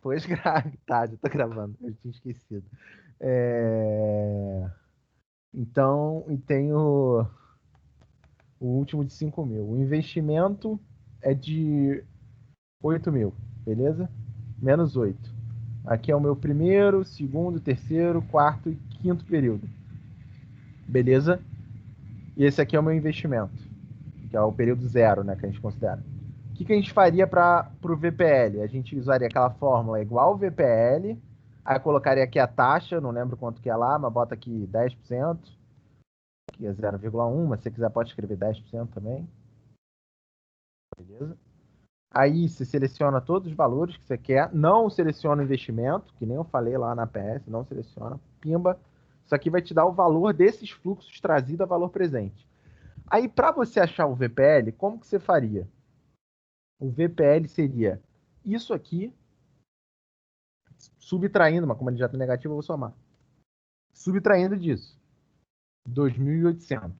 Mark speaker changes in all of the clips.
Speaker 1: Pois grave, tá, já tô gravando, eu tinha esquecido. É, Então, e tem o último de 5 mil. O investimento é de 8 mil, beleza? Menos 8. Aqui é o meu primeiro, segundo, terceiro, quarto e quinto período. Beleza? E esse aqui é o meu investimento, que é o período zero, né, que a gente considera. O que a gente faria para o VPL? A gente usaria aquela fórmula igual ao VPL, aí colocaria aqui a taxa, não lembro quanto que é lá, mas bota aqui 10%, que é 0,1, mas se você quiser pode escrever 10% também. Beleza? Aí você seleciona todos os valores que você quer, não seleciona o investimento, que nem eu falei lá na PS, não seleciona, pimba. Isso aqui vai te dar o valor desses fluxos trazido a valor presente. Aí, para você achar o VPL, como que você faria? O VPL seria isso aqui, subtraindo, mas como ele já está negativo, eu vou somar. Subtraindo disso, 2.800.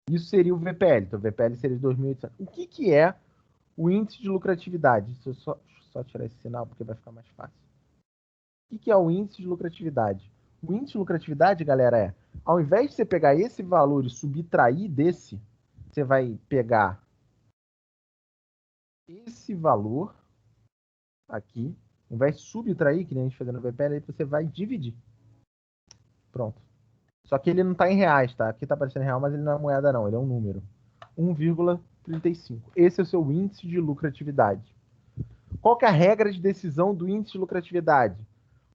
Speaker 1: Isso seria o VPL. Então, o VPL seria 2.800. O que é o índice de lucratividade? Deixa eu só tirar esse sinal, porque vai ficar mais fácil. O que é o índice de lucratividade? O índice de lucratividade, galera, ao invés de você pegar esse valor e subtrair desse, você vai pegar esse valor aqui, ao invés de subtrair, que nem a gente fazendo no VPL, aí você vai dividir. Pronto. Só que ele não está em reais, tá? Aqui está aparecendo real, mas ele não é moeda, não. Ele é um número. 1,35. Esse é o seu índice de lucratividade. Qual que é a regra de decisão do índice de lucratividade?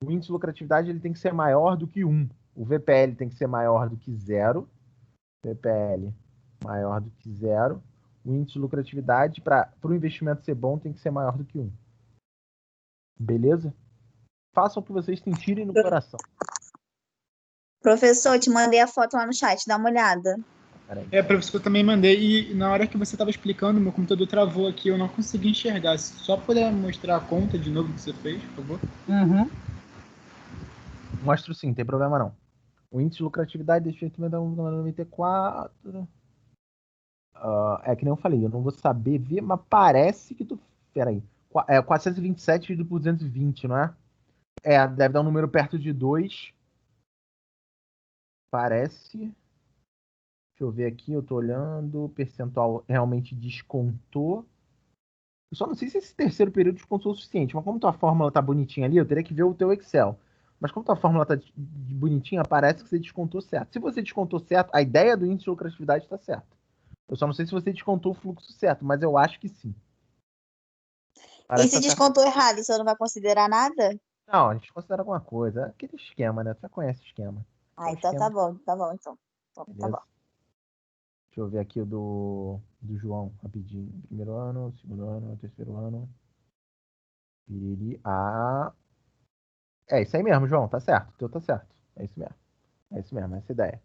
Speaker 1: O índice de lucratividade ele tem que ser maior do que 1. O VPL tem que ser maior do que 0. VPL maior do que 0. O índice de lucratividade, para o investimento ser bom, tem que ser maior do que 1. Beleza? Façam o que vocês sentirem no coração.
Speaker 2: Professor, te mandei a foto lá no chat, dá uma olhada.
Speaker 3: Professor, eu também mandei. E na hora que você estava explicando, meu computador travou aqui, eu não consegui enxergar. Só puder mostrar a conta de novo que você fez, por favor?
Speaker 1: Uhum. Mostro sim, não tem problema não. O índice de lucratividade deixa eu ver 94. É que nem eu falei, eu não vou saber ver, mas parece que tu. Peraí. 427 dividido por 220, não é? Deve dar um número perto de 2. Parece. Deixa eu ver aqui, eu tô olhando. O percentual realmente descontou. Eu só não sei se esse terceiro período descontou o suficiente, mas como tua fórmula tá bonitinha ali, eu teria que ver o teu Excel. Mas como tua fórmula tá bonitinha, parece que você descontou certo. Se você descontou certo, a ideia do índice de lucratividade está certa. Eu só não sei se você descontou o fluxo certo, mas eu acho que sim.
Speaker 2: E se descontou errado, o senhor não vai considerar nada?
Speaker 1: Não, a gente considera alguma coisa. Aquele esquema, né? Tu já conhece o esquema.
Speaker 2: Então tá bom, então. Tá bom.
Speaker 1: Deixa eu ver aqui o do João, rapidinho. Primeiro ano, segundo ano, terceiro ano. É isso aí mesmo, João, tá certo. O teu tá certo. É isso mesmo. É isso mesmo, essa ideia.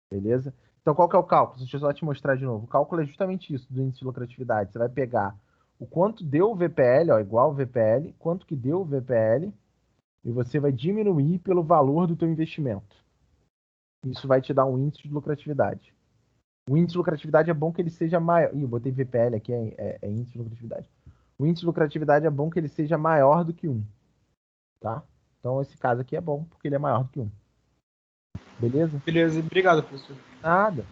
Speaker 1: Beleza? Então, qual que é o cálculo? Deixa eu só te mostrar de novo. O cálculo é justamente isso, do índice de lucratividade. Você vai pegar o quanto deu o VPL, ó, igual o VPL, quanto que deu o VPL, e você vai diminuir pelo valor do teu investimento. Isso vai te dar um índice de lucratividade. O índice de lucratividade é bom que ele seja maior. Ih, eu botei VPL aqui, é índice de lucratividade. O índice de lucratividade é bom que ele seja maior do que 1. Tá? Então, esse caso aqui é bom, porque ele é maior do que 1. Beleza?
Speaker 3: Beleza, obrigado, professor.
Speaker 1: Nada.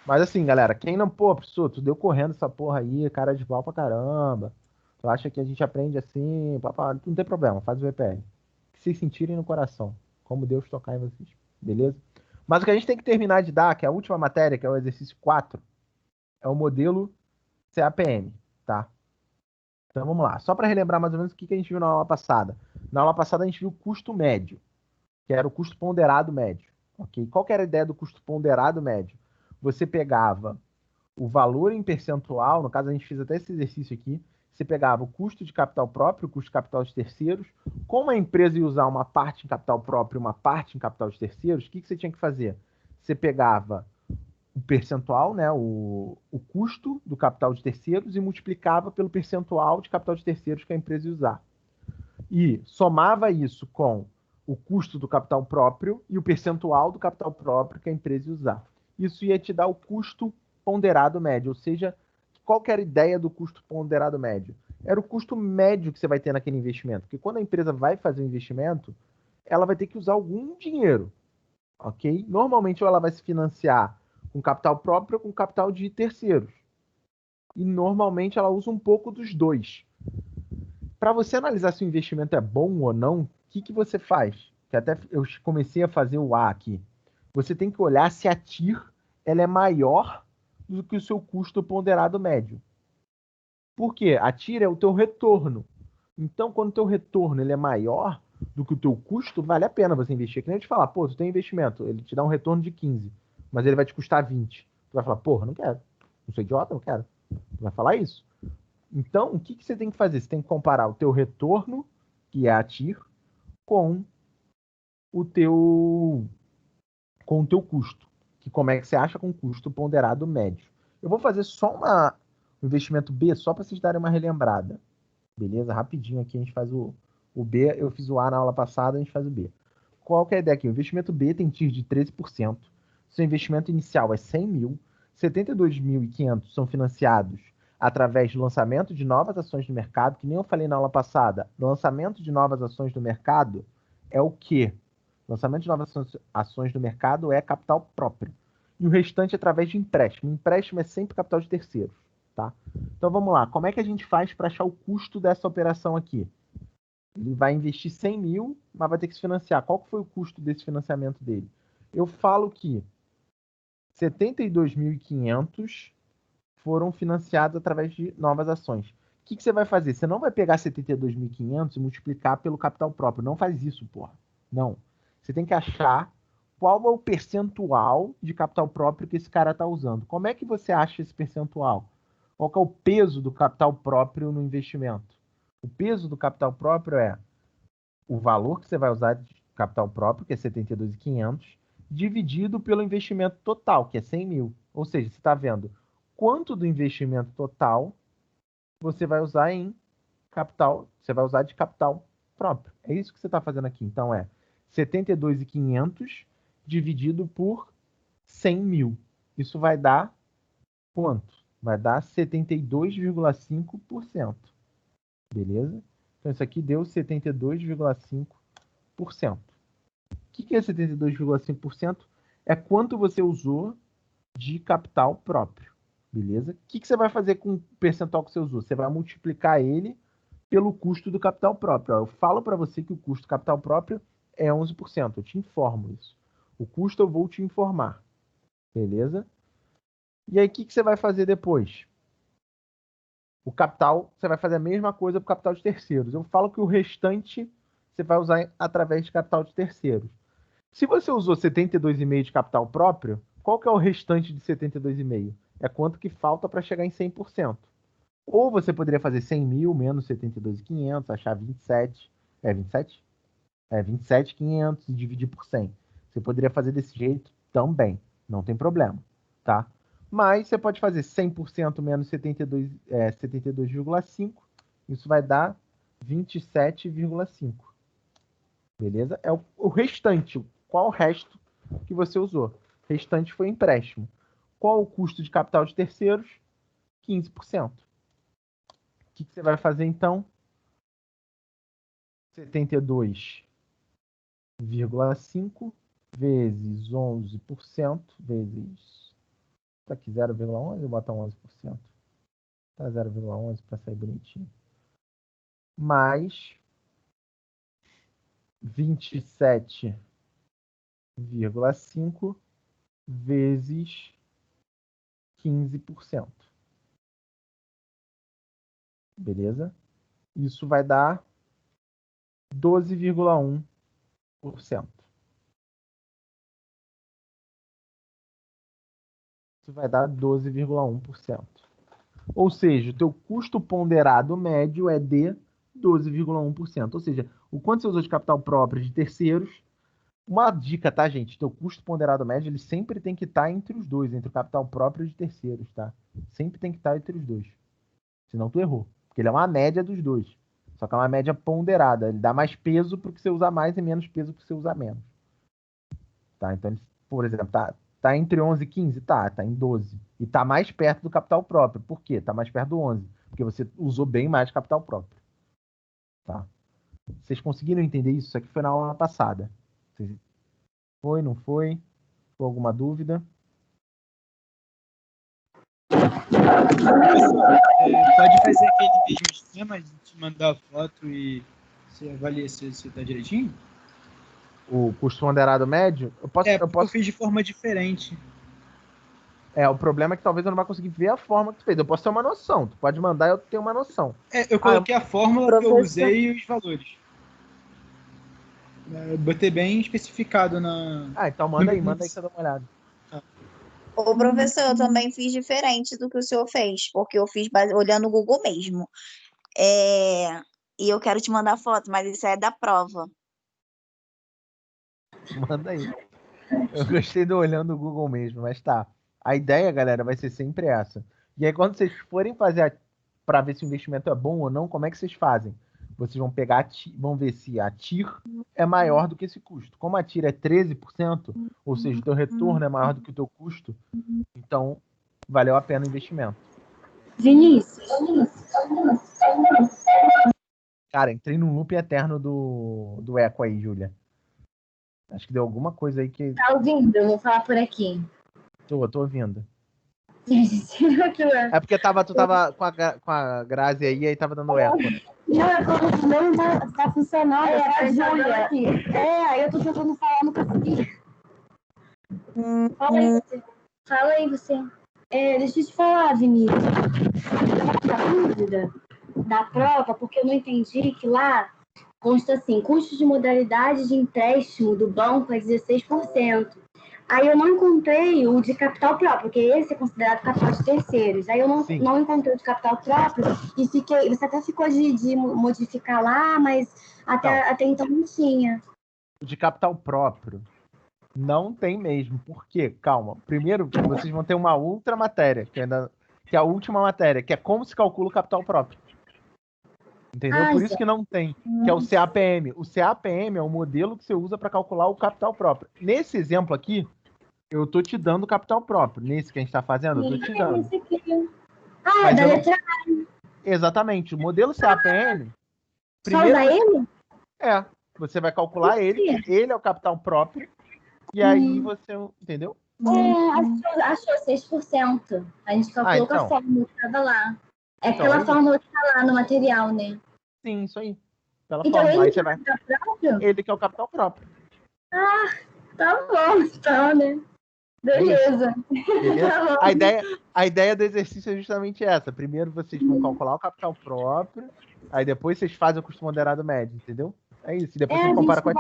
Speaker 1: Mas assim, galera, quem não, professor, tu deu correndo essa porra aí, cara de pau pra caramba. Tu acha que a gente aprende assim, não tem problema, faz o VPL. Que vocês sentirem no coração, como Deus tocar em vocês, beleza? Mas o que a gente tem que terminar de dar, que é a última matéria, que é o exercício 4, é o modelo CAPM, tá? Então vamos lá, só para relembrar mais ou menos o que a gente viu na aula passada. Na aula passada a gente viu o custo médio, que era o custo ponderado médio, ok? Qual que era a ideia do custo ponderado médio? Você pegava o valor em percentual, no caso a gente fez até esse exercício aqui, você pegava o custo de capital próprio, o custo de capital de terceiros, como a empresa ia usar uma parte em capital próprio e uma parte em capital de terceiros, o que você tinha que fazer? Você pegava o percentual, né, o custo do capital de terceiros e multiplicava pelo percentual de capital de terceiros que a empresa ia usar. E somava isso com o custo do capital próprio e o percentual do capital próprio que a empresa ia usar. Isso ia te dar o custo ponderado médio, ou seja, qual que era a ideia do custo ponderado médio? Era o custo médio que você vai ter naquele investimento. Porque quando a empresa vai fazer um investimento, ela vai ter que usar algum dinheiro, ok? Normalmente, ou ela vai se financiar com capital próprio ou com capital de terceiros. E normalmente ela usa um pouco dos dois. Para você analisar se o investimento é bom ou não, o que você faz? Que até eu comecei a fazer o A aqui. Você tem que olhar se a TIR ela é maior do que o seu custo ponderado médio. Por quê? A TIR é o teu retorno. Então, quando o teu retorno ele é maior do que o teu custo, vale a pena você investir. Que nem eu te falar, pô, tu tem investimento, ele te dá um retorno de 15, mas ele vai te custar 20. Tu vai falar, porra, não quero. Não sou idiota, não quero. Tu vai falar isso. Então, o que você tem que fazer? Você tem que comparar o teu retorno, que é a TIR, com o teu custo. Que como é que você acha com custo ponderado médio. Eu vou fazer só um investimento B, só para vocês darem uma relembrada. Beleza? Rapidinho aqui a gente faz o B. Eu fiz o A na aula passada, a gente faz o B. Qual que é a ideia aqui? O investimento B tem TIR de 13%. Seu investimento inicial é 100 mil. 72.500 são financiados através do lançamento de novas ações no mercado, que nem eu falei na aula passada. Lançamento de novas ações no mercado é o quê? Lançamento de novas ações no mercado é capital próprio. E o restante é através de empréstimo. Empréstimo é sempre capital de terceiros. Tá? Então vamos lá. Como é que a gente faz para achar o custo dessa operação aqui? Ele vai investir 100 mil, mas vai ter que se financiar. Qual que foi o custo desse financiamento dele? Eu falo que 72.500 foram financiados através de novas ações. O que você vai fazer? Você não vai pegar 72.500 e multiplicar pelo capital próprio. Não faz isso, porra. Não. Você tem que achar qual é o percentual de capital próprio que esse cara está usando. Como é que você acha esse percentual? Qual que é o peso do capital próprio no investimento? O peso do capital próprio é o valor que você vai usar de capital próprio, que é 72.500, dividido pelo investimento total, que é 100 mil. Ou seja, você está vendo quanto do investimento total você vai usar em capital, você vai usar de capital próprio. É isso que você está fazendo aqui. Então, é 72.500 dividido por 100 mil. Isso vai dar quanto? Vai dar 72,5%. Beleza? Então, isso aqui deu 72,5%. O que é 72,5%? É quanto você usou de capital próprio. Beleza? O que você vai fazer com o percentual que você usou? Você vai multiplicar ele pelo custo do capital próprio. Eu falo para você que o custo do capital próprio é 11%. Eu te informo isso. O custo eu vou te informar. Beleza? E aí, o que você vai fazer depois? O capital, você vai fazer a mesma coisa para o capital de terceiros. Eu falo que o restante você vai usar através de capital de terceiros. Se você usou 72,5 de capital próprio, qual que é o restante de 72,5? É quanto que falta para chegar em 100%. Ou você poderia fazer 100 mil menos 72.500, achar 27. É 27? É 27.500 e dividir por 100. Você poderia fazer desse jeito também. Não tem problema, tá? Mas você pode fazer 100% menos 72,5. Isso vai dar 27,5. Beleza? É o restante. Qual o resto que você usou? O restante foi empréstimo. Qual o custo de capital de terceiros? 15%. O que você vai fazer então? 72,5 vezes 11% vezes... Tá aqui 0,11, eu botar 11%. Tá 0,11 para sair bonitinho. Mais 27,5 vezes 15%. Beleza? Isso vai dar 12,1%. Isso vai dar 12,1%. Ou seja, o teu custo ponderado médio é de 12,1%. Ou seja, o quanto você usou de capital próprio de terceiros. Uma dica, tá, gente? Teu custo ponderado médio, ele sempre tem que estar entre os dois, entre o capital próprio e de terceiros, tá? Sempre tem que estar entre os dois. Senão tu errou. Porque ele é uma média dos dois. Só que é uma média ponderada. Ele dá mais peso para o que você usa mais e menos peso para o que você usa menos. Tá? Então, por exemplo, tá Tá entre 11 e 15? Tá em 12. E tá mais perto do capital próprio. Por quê? Tá mais perto do 11. Porque você usou bem mais capital próprio. Tá? Vocês conseguiram entender isso? Isso aqui foi na aula passada. Foi, não foi? Foi alguma dúvida?
Speaker 3: Pode fazer aquele mesmo esquema de te mandar a foto e você avalia se tá direitinho?
Speaker 1: O custo ponderado médio?
Speaker 3: Eu fiz de forma diferente.
Speaker 1: O problema é que talvez eu não vá conseguir ver a forma que tu fez. Eu posso ter uma noção. Tu pode mandar e eu tenho uma noção.
Speaker 3: Eu coloquei a fórmula que eu
Speaker 2: Professor.
Speaker 3: usei e os valores. Eu botei bem especificado na...
Speaker 1: Então manda aí que eu dou uma olhada.
Speaker 2: Ô, professor, eu também fiz diferente do que o senhor fez, porque eu fiz olhando o Google mesmo. E eu quero te mandar foto, mas isso é da prova.
Speaker 1: Manda aí. Eu gostei do olhando o Google mesmo, mas tá. A ideia, galera, vai ser sempre essa. E aí, quando vocês forem fazer para ver se o investimento é bom ou não, como é que vocês fazem? Vocês vão pegar, vão ver se a TIR é maior do que esse custo. Como a TIR é 13%, ou seja, o teu retorno é maior do que o teu custo, então valeu a pena o investimento.
Speaker 4: Vinícius.
Speaker 1: Cara, entrei num loop eterno do Eco aí, Júlia. Acho que deu alguma coisa aí que...
Speaker 4: Tá ouvindo? Eu vou falar por aqui.
Speaker 1: Tô ouvindo. É porque tu tava com a Grazi aí tava dando eco.
Speaker 4: Não tá funcionando. É a Júlia. Aí eu tô tentando falar, não consegui. Fala aí você. Deixa eu te falar, Vinícius. A dúvida da prova, porque eu não entendi que lá consta assim, custo de modalidade de empréstimo do banco é 16%. Aí eu não encontrei o de capital próprio, porque esse é considerado capital de terceiros. Aí eu não encontrei o de capital próprio e você até ficou de modificar lá, mas até então não tinha.
Speaker 1: O de capital próprio não tem mesmo. Por quê? Calma. Primeiro, vocês vão ter uma outra matéria, que é a última matéria, que é como se calcula o capital próprio. Entendeu? Por isso que não tem, que é o CAPM. O CAPM é o modelo que você usa para calcular o capital próprio. Nesse exemplo aqui, eu tô te dando o capital próprio. Nesse que a gente está fazendo, eu tô te dando.
Speaker 4: Mas da letra
Speaker 1: Exatamente. O modelo CAPM...
Speaker 4: Só usa ele?
Speaker 1: Você vai calcular ele, que ele é o capital próprio, e aí você... Entendeu?
Speaker 4: Achou 6%. A gente calculou com a fórmula que estava lá. Pela fórmula que está lá no material, né?
Speaker 1: Sim, isso aí. Pela
Speaker 4: então
Speaker 1: fórmula.
Speaker 4: ele que é o capital próprio?
Speaker 1: Ele que é o capital próprio.
Speaker 4: Tá bom, então, né? Beleza.
Speaker 1: Tá bom. A ideia do exercício é justamente essa. Primeiro vocês vão calcular o capital próprio, aí depois vocês fazem o custo moderado médio, entendeu? É isso. E depois você compara com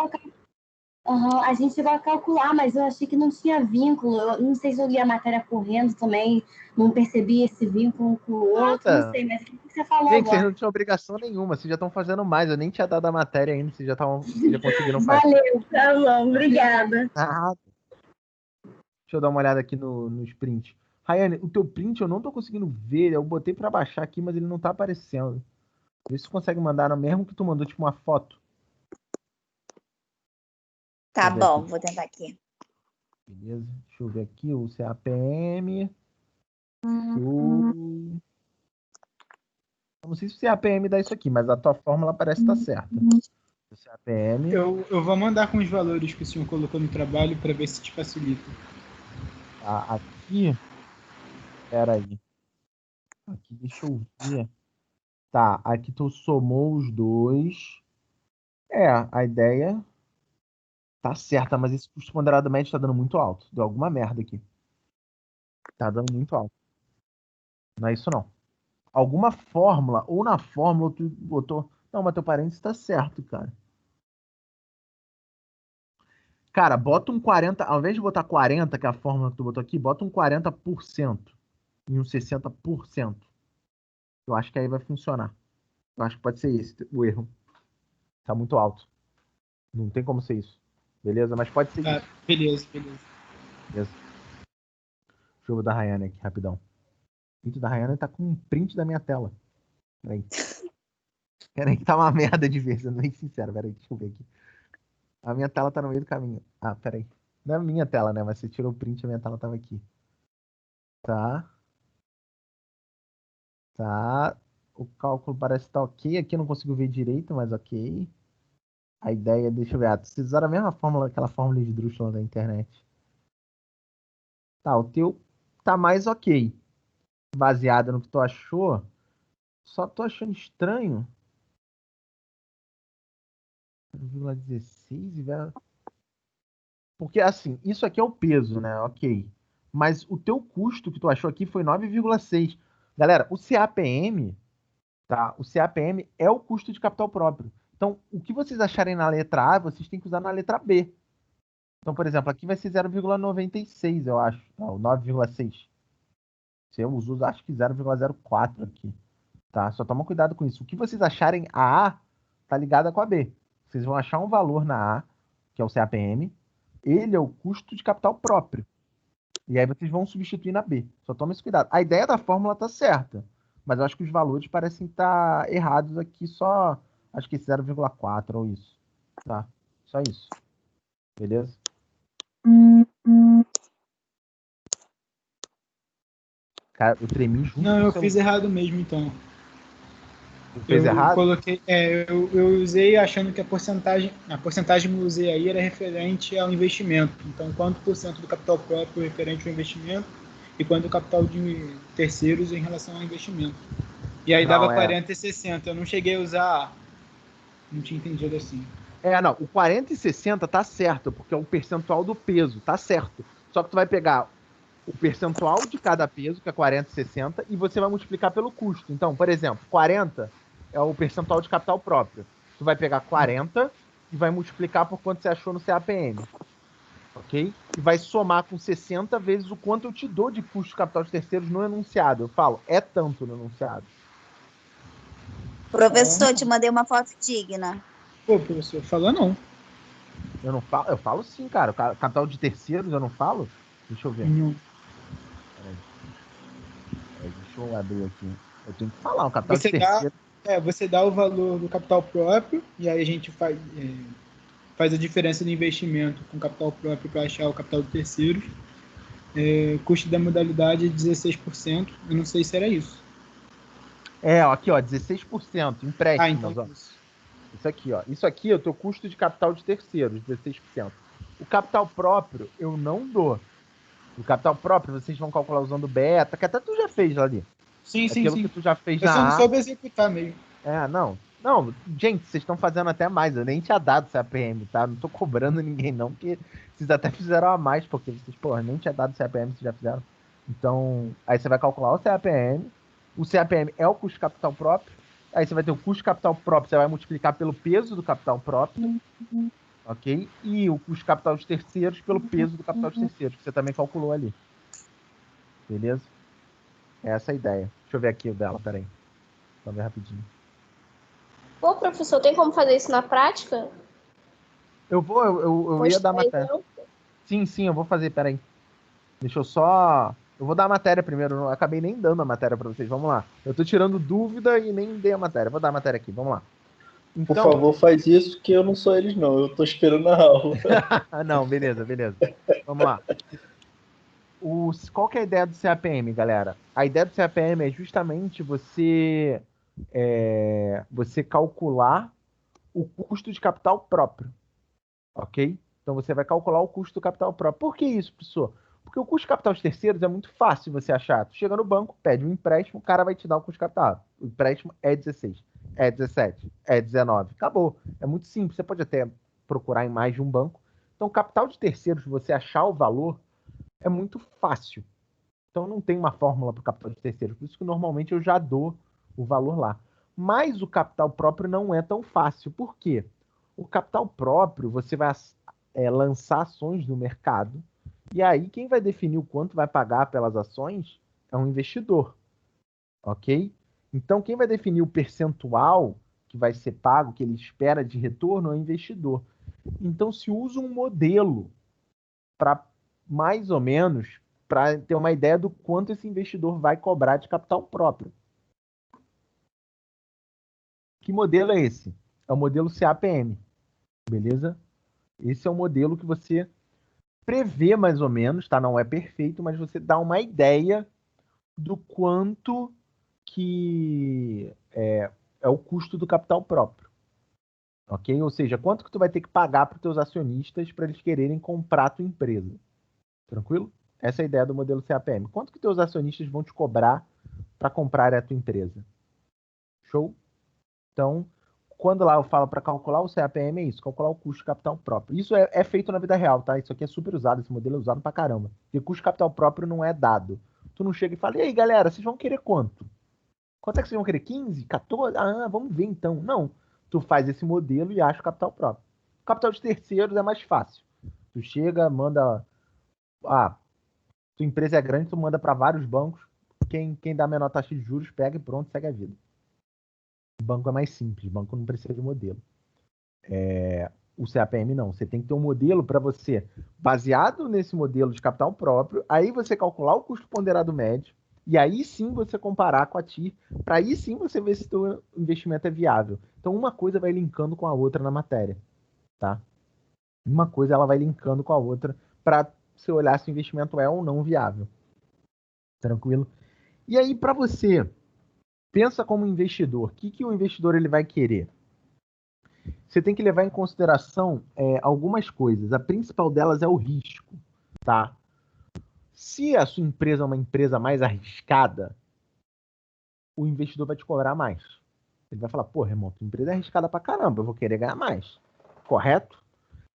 Speaker 4: a gente vai calcular, mas eu achei que não tinha vínculo. Eu não sei se eu li a matéria correndo também, não percebi esse vínculo com o outro, não sei, mas o que você falou agora?
Speaker 1: Vocês não tinham obrigação nenhuma, vocês já estão fazendo mais. Eu nem tinha dado a matéria ainda, vocês já conseguiram fazer.
Speaker 4: Valeu, tá bom, obrigada.
Speaker 1: Deixa eu dar uma olhada aqui no sprint. Rayane, o teu print eu não tô conseguindo ver, eu botei para baixar aqui, mas ele não tá aparecendo. Vê se você consegue mandar, mesmo que tu mandou tipo uma foto.
Speaker 2: Tá bom, vou tentar aqui.
Speaker 1: Beleza, deixa eu ver aqui o CAPM. Eu não sei se o CAPM dá isso aqui, mas a tua fórmula parece estar certa. O CAPM.
Speaker 3: Eu vou mandar com os valores que o senhor colocou no trabalho para ver se te facilita.
Speaker 1: Aqui. Pera aí. Aqui, deixa eu ver. Tá, aqui tu somou os dois. A ideia tá certa, mas esse custo ponderado médio tá dando muito alto. Deu alguma merda aqui. Tá dando muito alto. Não é isso, não. Alguma fórmula, ou na fórmula tu botou... Não, mas teu parênteses tá certo, cara. Cara, bota um 40... Ao invés de botar 40, que é a fórmula que tu botou aqui, bota um 40% e um 60%. Eu acho que aí vai funcionar. Eu acho que pode ser esse o erro. Tá muito alto. Não tem como ser isso. Beleza? Mas pode ser isso.
Speaker 3: Beleza.
Speaker 1: Deixa eu ver da Rayane aqui, rapidão. O print da Rayane tá com um print da minha tela. Peraí, que tá uma merda de ver, sendo bem sincero. Peraí, deixa eu ver aqui. A minha tela tá no meio do caminho. Peraí. Não é a minha tela, né? Mas você tirou o print, a minha tela tava aqui. Tá. Tá. O cálculo parece estar ok. Aqui eu não consigo ver direito, mas ok. A ideia, deixa eu ver. Vocês usaram a mesma fórmula, aquela fórmula de Drusilla da internet. Tá, o teu tá mais ok. Baseado no que tu achou. Só tô achando estranho. 0,16 e porque assim, isso aqui é o peso, né? Ok. Mas o teu custo que tu achou aqui foi 9,6. Galera, o CAPM, tá? O CAPM é o custo de capital próprio. Então, o que vocês acharem na letra A, vocês têm que usar na letra B. Então, por exemplo, aqui vai ser 0,96, eu acho. Não, 9,6. Se eu uso, acho que 0,04 aqui. Tá? Só toma cuidado com isso. O que vocês acharem a A, tá ligada com a B. Vocês vão achar um valor na A, que é o CAPM. Ele é o custo de capital próprio. E aí vocês vão substituir na B. Só toma esse cuidado. A ideia da fórmula tá certa, mas eu acho que os valores parecem estar errados aqui, só acho que 0,4 ou isso. Tá? Só isso. Beleza? Cara, eu tremi junto
Speaker 3: Não,
Speaker 1: com o
Speaker 3: eu
Speaker 1: celular.
Speaker 3: fiz errado mesmo, então.
Speaker 1: Tu fez
Speaker 3: Eu
Speaker 1: errado?
Speaker 3: coloquei, eu usei achando que a porcentagem que eu usei aí era referente ao investimento. Então, quanto por cento do capital próprio referente ao investimento e quanto o capital de terceiros em relação ao investimento. E aí dava
Speaker 1: Não,
Speaker 3: 40 e 60. Eu não cheguei a usar, não tinha entendido assim.
Speaker 1: Não, o 40 e 60 tá certo, porque é o percentual do peso, tá certo. Só que tu vai pegar o percentual de cada peso, que é 40 e 60, e você vai multiplicar pelo custo. Então, por exemplo, 40 é o percentual de capital próprio. Tu vai pegar 40 e vai multiplicar por quanto você achou no CAPM. Ok? E vai somar com 60 vezes o quanto eu te dou de custo de capital de terceiros no enunciado. Eu falo, é tanto no enunciado.
Speaker 2: Professor, eu te mandei uma foto digna.
Speaker 3: Pô, professor, fala não.
Speaker 1: Eu falo sim, cara. Capital de terceiros eu não falo? Deixa eu ver.
Speaker 3: Não.
Speaker 1: Deixa eu abrir aqui. Eu tenho que falar, o capital de
Speaker 3: Você dá,
Speaker 1: terceiro.
Speaker 3: você dá o valor do capital próprio e aí a gente faz a diferença do investimento com capital próprio para achar o capital de terceiros. Custo da modalidade é 16%. Eu não sei se era isso.
Speaker 1: Aqui, ó, 16%,
Speaker 3: Então
Speaker 1: empréstimos,
Speaker 3: é
Speaker 1: ó.
Speaker 3: isso.
Speaker 1: Isso aqui, ó. Isso aqui é o teu custo de capital de terceiros, 16%. O capital próprio eu não dou. O capital próprio vocês vão calcular usando beta, que até tu já fez ali.
Speaker 3: Sim, sim,
Speaker 1: Aquilo que
Speaker 3: sim.
Speaker 1: tu já fez
Speaker 3: Eu só não
Speaker 1: na A.
Speaker 3: soube executar mesmo.
Speaker 1: Não. Não, gente, vocês estão fazendo até mais. Eu nem tinha dado CAPM, tá? Não tô cobrando ninguém, não, porque vocês até fizeram a mais, porque vocês, porra, nem tinha dado CAPM, vocês já fizeram. Então, aí você vai calcular o CAPM. O CAPM é o custo de capital próprio. Aí você vai ter o custo de capital próprio, você vai multiplicar pelo peso do capital próprio, ok? E o custo de capital de terceiros pelo peso do capital de terceiros, que você também calculou ali. Beleza? É essa a ideia. Deixa eu ver aqui o dela, peraí. Vamos ver rapidinho.
Speaker 5: Pô, professor, tem como fazer isso na prática?
Speaker 1: Eu ia dar matéria. Sim, eu vou fazer, peraí. Deixa eu só. Eu vou dar a matéria primeiro. Eu acabei nem dando a matéria pra vocês. Vamos lá. Eu tô tirando dúvida e nem dei a matéria. Vou dar a matéria aqui. Vamos lá.
Speaker 6: Por favor, faz isso, que eu não sou eles, não. Eu tô esperando a aula.
Speaker 1: Não, beleza. Vamos lá. Qual que é a ideia do CAPM, galera? A ideia do CAPM é justamente você calcular o custo de capital próprio. Ok? Então você vai calcular o custo do capital próprio. Por que isso, professor? Porque o custo de capital de terceiros é muito fácil você achar. Tu chega no banco, pede um empréstimo, o cara vai te dar o custo de capital. O empréstimo é 16, é 17, é 19. Acabou. É muito simples. Você pode até procurar em mais de um banco. Então, o capital de terceiros, você achar o valor, é muito fácil. Então, não tem uma fórmula para o capital de terceiros. Por isso que normalmente eu já dou o valor lá. Mas o capital próprio não é tão fácil. Por quê? O capital próprio, você vai lançar ações no mercado. E aí, quem vai definir o quanto vai pagar pelas ações é um investidor. Ok? Então, quem vai definir o percentual que vai ser pago, que ele espera de retorno, é o investidor. Então, se usa um modelo para, mais ou menos, para ter uma ideia do quanto esse investidor vai cobrar de capital próprio. Que modelo é esse? É o modelo CAPM. Beleza? Esse é o modelo que você prevê mais ou menos, tá? Não é perfeito, mas você dá uma ideia do quanto que é o custo do capital próprio, ok? Ou seja, quanto que tu vai ter que pagar para os teus acionistas para eles quererem comprar a tua empresa, tranquilo? Essa é a ideia do modelo CAPM. Quanto que teus acionistas vão te cobrar para comprar a tua empresa? Show? Então, quando lá eu falo para calcular o CAPM, é isso, calcular o custo de capital próprio. Isso é feito na vida real, tá? Isso aqui é super usado, esse modelo é usado pra caramba. Porque custo de capital próprio não é dado. Tu não chega e fala, e aí, galera, vocês vão querer quanto? Quanto é que vocês vão querer? 15? 14? Ah, vamos ver então. Não. Tu faz esse modelo e acha o capital próprio. O capital de terceiros é mais fácil. Tu chega, manda... Ah, tua empresa é grande, tu manda para vários bancos. Quem dá a menor taxa de juros pega e pronto, segue a vida. O banco é mais simples, o banco não precisa de modelo. O CAPM não. Você tem que ter um modelo para você, baseado nesse modelo de capital próprio, aí você calcular o custo ponderado médio, e aí sim você comparar com a TIR, para aí sim você ver se o seu investimento é viável. Então uma coisa vai linkando com a outra na matéria, tá? Uma coisa ela vai linkando com a outra para você olhar se o investimento é ou não viável. Tranquilo? E aí para você, pensa como investidor, o que o investidor ele vai querer? Você tem que levar em consideração algumas coisas. A principal delas é o risco, tá? Se a sua empresa é uma empresa mais arriscada, o investidor vai te cobrar mais. Ele vai falar, pô, irmão, tua empresa é arriscada pra caramba, eu vou querer ganhar mais. Correto?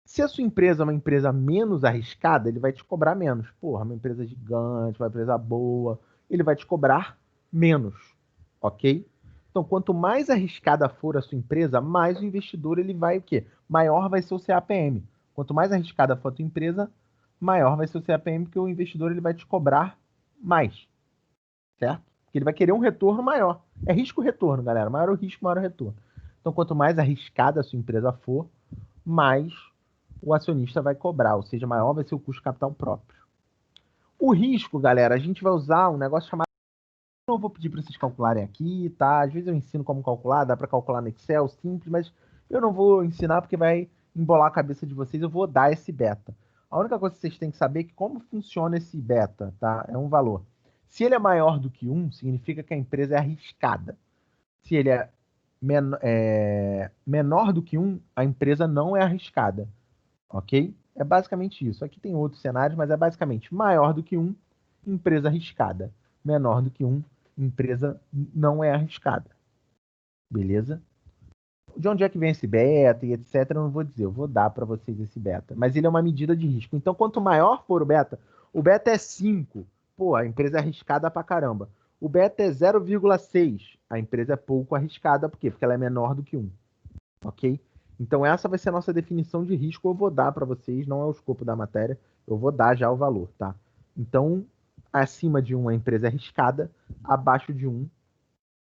Speaker 1: Se a sua empresa é uma empresa menos arriscada, ele vai te cobrar menos. Porra, uma empresa gigante, uma empresa boa, ele vai te cobrar menos, ok? Então, quanto mais arriscada for a sua empresa, mais o investidor ele vai o quê? Maior vai ser o CAPM. Quanto mais arriscada for a tua empresa, maior vai ser o CAPM, porque o investidor ele vai te cobrar mais, certo? Porque ele vai querer um retorno maior. É risco-retorno, galera. Maior o risco, maior o retorno. Então, quanto mais arriscada a sua empresa for, mais o acionista vai cobrar, ou seja, maior vai ser o custo de capital próprio. O risco, galera, a gente vai usar um negócio chamado... Não vou pedir para vocês calcularem aqui, tá? Às vezes eu ensino como calcular, dá para calcular no Excel, simples, mas eu não vou ensinar porque vai embolar a cabeça de vocês, eu vou dar esse beta. A única coisa que vocês têm que saber é que como funciona esse beta, tá? É um valor. Se ele é maior do que 1, significa que a empresa é arriscada. Se ele é menor do que 1, a empresa não é arriscada. Ok? É basicamente isso. Aqui tem outros cenários, mas é basicamente maior do que 1, empresa arriscada. Menor do que 1, empresa não é arriscada. Beleza? De onde é que vem esse beta e etc, eu não vou dizer. Eu vou dar para vocês esse beta. Mas ele é uma medida de risco. Então, quanto maior for o beta é 5. Pô, a empresa é arriscada pra caramba. O beta é 0,6. A empresa é pouco arriscada. Por quê? Porque ela é menor do que 1. Ok? Então, essa vai ser a nossa definição de risco. Eu vou dar para vocês, não é o escopo da matéria. Eu vou dar já o valor, tá? Então, acima de 1, a empresa é arriscada. Abaixo de 1,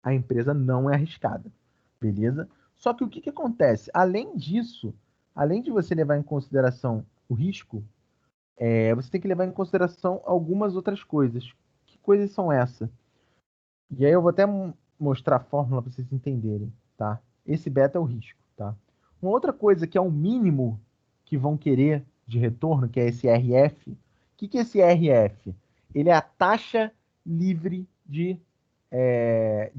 Speaker 1: a empresa não é arriscada. Beleza? Só que o que acontece? Além disso, além de você levar em consideração o risco, você tem que levar em consideração algumas outras coisas. Que coisas são essas? E aí eu vou até mostrar a fórmula para vocês entenderem, tá? Esse beta é o risco, tá? Uma outra coisa que é o mínimo que vão querer de retorno, que é esse RF. O que é esse RF? Ele é a taxa livre de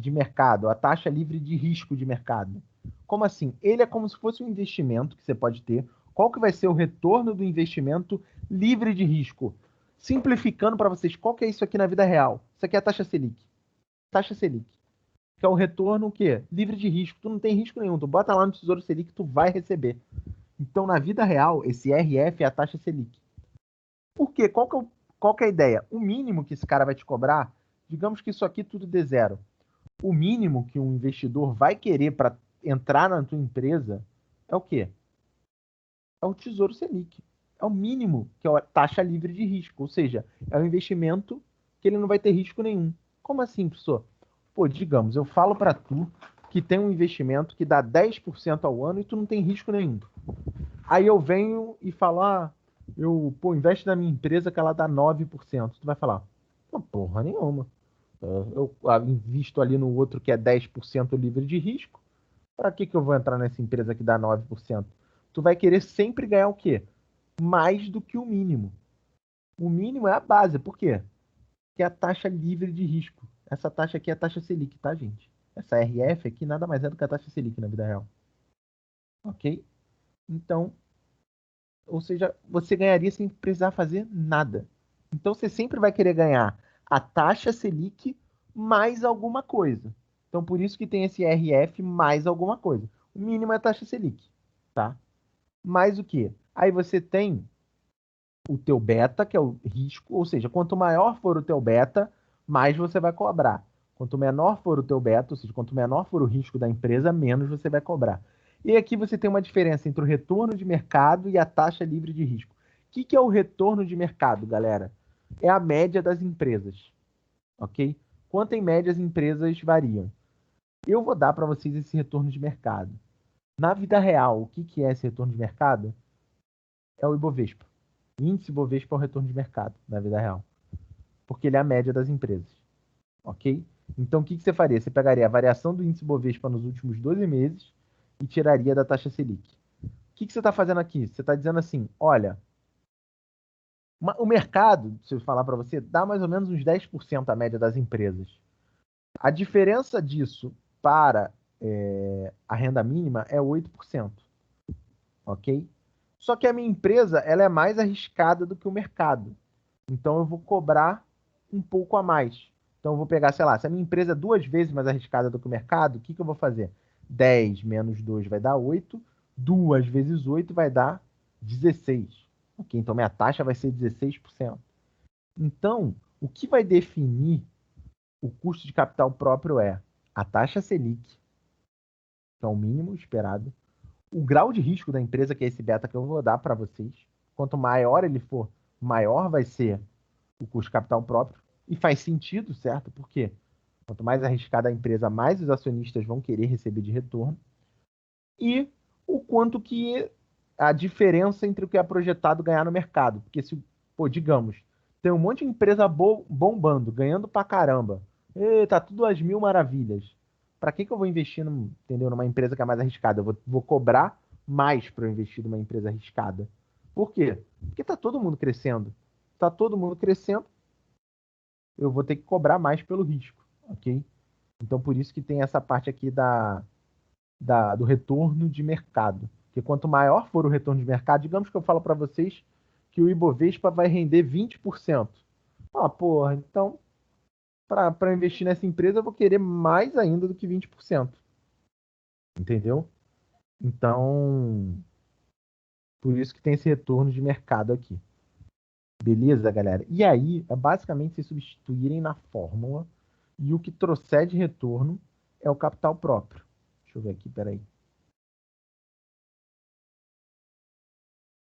Speaker 1: mercado, a taxa livre de risco de mercado. Como assim? Ele é como se fosse um investimento que você pode ter. Qual que vai ser o retorno do investimento livre de risco? Simplificando para vocês, qual que é isso aqui na vida real? Isso aqui é a taxa Selic. Taxa Selic. Que é o retorno o quê? Livre de risco. Tu não tem risco nenhum. Tu bota lá no Tesouro Selic, tu vai receber. Então, na vida real, esse RF é a taxa Selic. Por quê? Qual que é a ideia? O mínimo que esse cara vai te cobrar, digamos que isso aqui tudo dê zero. O mínimo que um investidor vai querer para entrar na tua empresa é o quê? É o Tesouro Selic. É o mínimo, que é a taxa livre de risco. Ou seja, é um investimento que ele não vai ter risco nenhum. Como assim, professor? Pô, digamos, eu falo para tu que tem um investimento que dá 10% ao ano e tu não tem risco nenhum. Aí eu venho e falo, investe na minha empresa que ela dá 9%. Tu vai falar, porra nenhuma. Eu invisto ali no outro que é 10% livre de risco. Para que eu vou entrar nessa empresa que dá 9%? Tu vai querer sempre ganhar o quê? mais do que o mínimo. O mínimo é a base. Por quê? Porque é a taxa livre de risco. Essa taxa aqui é a taxa Selic, tá, gente? Essa RF aqui nada mais é do que a taxa Selic na vida real. Ok? Então, ou seja, você ganharia sem precisar fazer nada. Então, você sempre vai querer ganhar a taxa Selic mais alguma coisa. Então, por isso que tem esse RF mais alguma coisa. O mínimo é a taxa Selic, tá? Mais o quê? Aí você tem o teu beta, que é o risco, ou seja, quanto maior for o teu beta, mais você vai cobrar. Quanto menor for o teu beta, ou seja, quanto menor for o risco da empresa, menos você vai cobrar. E aqui você tem uma diferença entre o retorno de mercado e a taxa livre de risco. O que é o retorno de mercado, galera? É a média das empresas, ok? Quanto em média as empresas variam? Eu vou dar para vocês esse retorno de mercado. Na vida real, o que é esse retorno de mercado? É o Ibovespa. Índice Ibovespa é o retorno de mercado na vida real, porque ele é a média das empresas, ok? Então, o que você faria? Você pegaria a variação do índice Ibovespa nos últimos 12 meses e tiraria da taxa Selic. O que você está fazendo aqui? Você está dizendo assim, olha, o mercado, se eu falar para você, dá mais ou menos uns 10% a média das empresas. A diferença disso para a renda mínima é 8%, ok? Só que a minha empresa ela é mais arriscada do que o mercado. Então eu vou cobrar um pouco a mais. Então eu vou pegar, sei lá, se a minha empresa é 2 vezes mais arriscada do que o mercado, o que eu vou fazer? 10 menos 2 vai dar 8. 2 vezes 8 vai dar 16. Ok? Então minha taxa vai ser 16%. Então, o que vai definir o custo de capital próprio é a taxa Selic, que é o mínimo esperado, o grau de risco da empresa, que é esse beta que eu vou dar para vocês. Quanto maior ele for, maior vai ser o custo de capital próprio. E faz sentido, certo? Porque quanto mais arriscada a empresa, mais os acionistas vão querer receber de retorno. E o quanto que a diferença entre o que é projetado ganhar no mercado. Porque se, pô, digamos, tem um monte de empresa bombando, ganhando pra caramba. E, tá tudo às mil maravilhas. Para que eu vou investir entendeu, numa empresa que é mais arriscada? Eu vou cobrar mais para eu investir numa empresa arriscada. Por quê? Porque tá todo mundo crescendo. Tá todo mundo crescendo, eu vou ter que cobrar mais pelo risco, ok? Então, por isso que tem essa parte aqui do retorno de mercado. Porque quanto maior for o retorno de mercado, digamos que eu falo para vocês que o Ibovespa vai render 20%. Ah, porra, então, para investir nessa empresa, eu vou querer mais ainda do que 20%. Entendeu? Então, por isso que tem esse retorno de mercado aqui. Beleza, galera? E aí, é basicamente se substituírem na fórmula e o que trouxer de retorno é o capital próprio. Deixa eu ver aqui, peraí.